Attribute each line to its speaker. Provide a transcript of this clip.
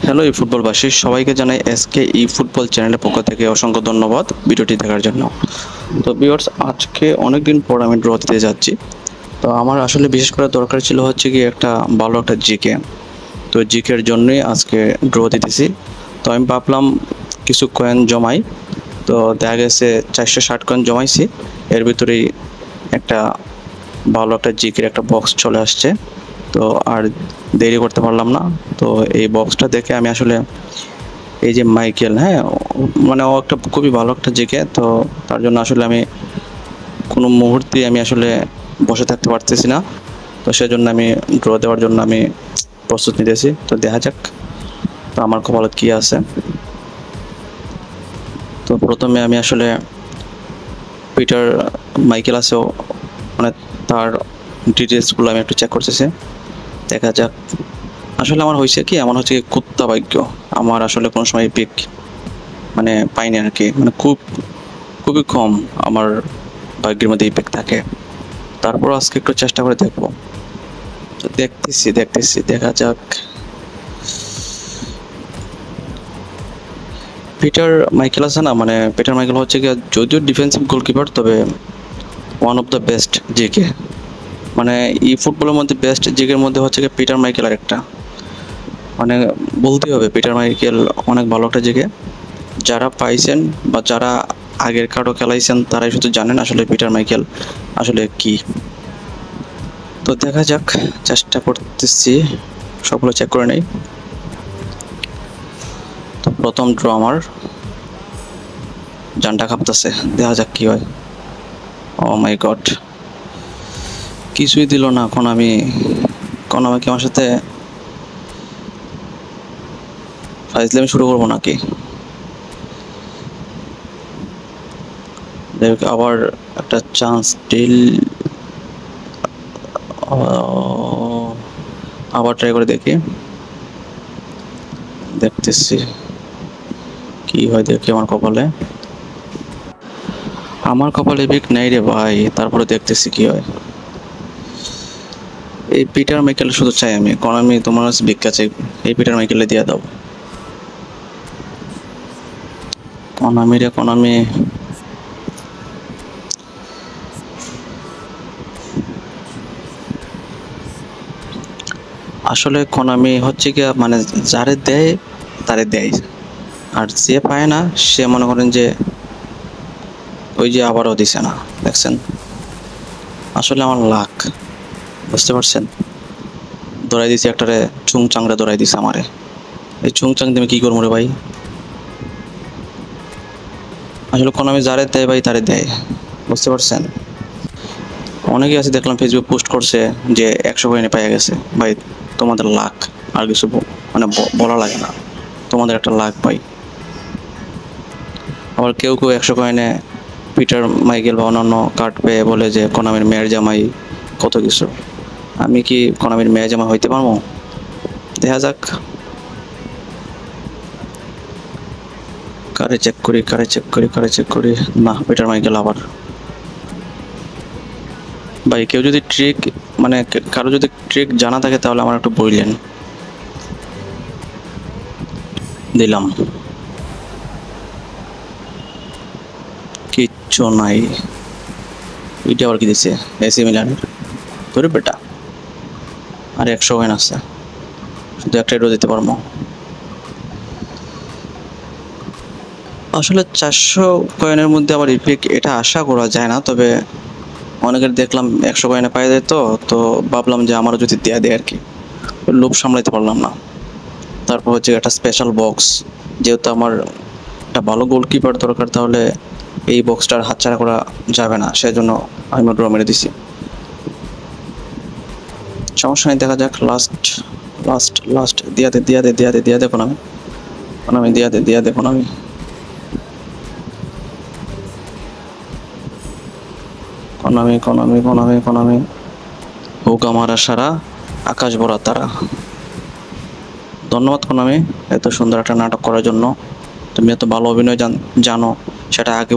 Speaker 1: Hello এই ফুটবলবাসী সবাইকে জানাই এসকে ই ফুটবল চ্যানেলের পক্ষ থেকে অসংখ্য ধন্যবাদ ভিডিওটি দেখার জন্য। তো ভিউয়ার্স, আজকে অনেকদিন পর আমি ড্র দিতে যাচ্ছি। তো আমার আসলে বিশেষ করে দরকার ছিল হচ্ছে কি একটা ভালো একটা জিকে। তো জিকের জন্যই আজকে ড্র দিতেছি। তো আমি ভাবলাম কিছু কয়েন জমাই। তো দেখা গেছে 460 কয়েন জমাইছি, এর ভিতরেই একটা ভালো একটা জিকের একটা বক্স চলে আসছে। তো আর দেরি করতে পারলাম না। তো এই বক্সটা দেখে আমি আসলে এই যে মাইকেল, হ্যাঁ, মানে ও একটা খুবই ভালো একটা জিকে। তো তার জন্য আসলে আমি কোনো মুহূর্তে আমি আসলে বসে থাকতে পারতেছি না। তো সেজন্য আমি ড্র দেওয়ার জন্য আমি প্রস্তুত নিতেছি। তো দেখা যাক তো আমার কপালে কী আছে। তো প্রথমে আমি আসলে পিটার মাইকেল আছে, মানে তার ডিটেলসগুলো আমি একটু চেক করতেছি। দেখা যাক। আসলে আমার হয়েছে কি, আমার হচ্ছে কুত্তা ভাগ্য। আমার আসলে কোনো সময় পিক মানে পাইনি আর কি, মানে খুবই কম আমার ভাগ্যের মধ্যে ইফেক্ট থাকে। তারপর আজকে একটু চেষ্টা করে দেখবো। তো দেখতেছি দেখা যাক। পিটার মাইকেল আছে না, মানে পিটার মাইকেল হচ্ছে কি যদিও ডিফেন্সিভ গোলকিপার, তবে one of the best GK. মানে এই ফুটবলের মধ্যে বেস্ট জিকের মধ্যে হচ্ছে কি পিটার মাইকেল আর একটা, মানে বলতেই হবে পিটার মাইকেল অনেক ভালো একটা জিকে। যারা পাইছেন বা যারা আগের কার্ডও খেলাইছেন তারাই শুধু জানেন আসলে পিটার মাইকেল আসলে কি। তো দেখা যাক, চেষ্টা করতেছি সবগুলো চেক করে নেই। তো প্রথম ড্র আমার, জানটা কাঁপতেছে, দেখা যাক কি হয়। ও মাই গড, কিছুই দিল না। এখন আমি কি আমার সাথে ফাইজলামি শুরু করবো নাকি? আবার একটা চান্স ডিল, আবার ট্রাই করে দেখি। দেখতেছি কি হয়, দেখি আমার কপালে বিক নেই রে ভাই। তারপরে দেখতেছি কি হয়। এই পিটার মাইকেল শুধু চাই আমি, কারণ আমি তোমার কাছে ভিক্ষা চাই, এই পিটার মাইকেলে দিয়ে দাও। কনামি আসলে কনামি হচ্ছে কি, মানে যারে দেয় তারে দেয়, আর যে পায় না সে মনে করেন যে ওই যে আবারও দিছে না। দেখছেন, আসলে আমার লাক, বুঝতে পারছেন। দৌড়াই দিছি একটারে, চুংচাংরা দৌড়াই দিছে আমারে। এই চুংচাং তুমি কি করবো রে ভাই? আসলে কনামি যারে দেয় ভাই তারে দেয়, বুঝতে পারছেন। অনেকে আছে দেখলাম ফেসবুক পোস্ট করছে যে 100 কয়েনে পাইয়া গেছে। ভাই তোমাদের লাক, আর কিছু মানে বলা লাগে না, তোমাদের একটা লাক ভাই। আবার কেউ 100 কয়েনে পিটার মাইকেল বা অন্যান্য কার্ড পেয়ে বলে যে কনামির মেয়ের জামাই, কত কিছু। আমি কি কনামির মেয়ের জামাই হইতে পারবো? দেখা যাক। কারে চেক করি। না, পিটার মাইকেল আবার। ভাই কেউ যদি ট্রিক, মানে কারো যদি ট্রিক জানা থাকে তাহলে আমার একটু বললেন। দিলাম, কিচ্ছু নাই। এটা আবার কি দিছে? এসি মিলানের। ধরে বেটা, আর 100 কয়েন আছে, শুধু একটা ড্র দিতে পারবো। আসলে 400 কয়েনের মধ্যে আবার ইপিক এটা আশা করা যায় না, তবে অনেকের দেখলাম 100 কয়েনে পাই যায়। তো ভাবলাম যে আমারও যদি দেয়া দেয় আর কি, লোভ সামলাইতে পারলাম না। তারপর হচ্ছে একটা স্পেশাল বক্স, যেহেতু আমার একটা ভালো গোলকিপার দরকার, তাহলে এই বক্সটার হাতছাড়া করা যাবে না, সেজন্য আমি ড্র মেরে দিছি। সমস্যা নেই, দেখা যাক। লাস্ট দিয়া দে কোনামি, দিয়া দে কোনামি। হোক আমার আশারা, আকাশ ভরা তারা। ধন্যবাদ কোনামি, এত সুন্দর একটা নাটক করার জন্য। তুমি এত ভালো অভিনয় জানো সেটা আগে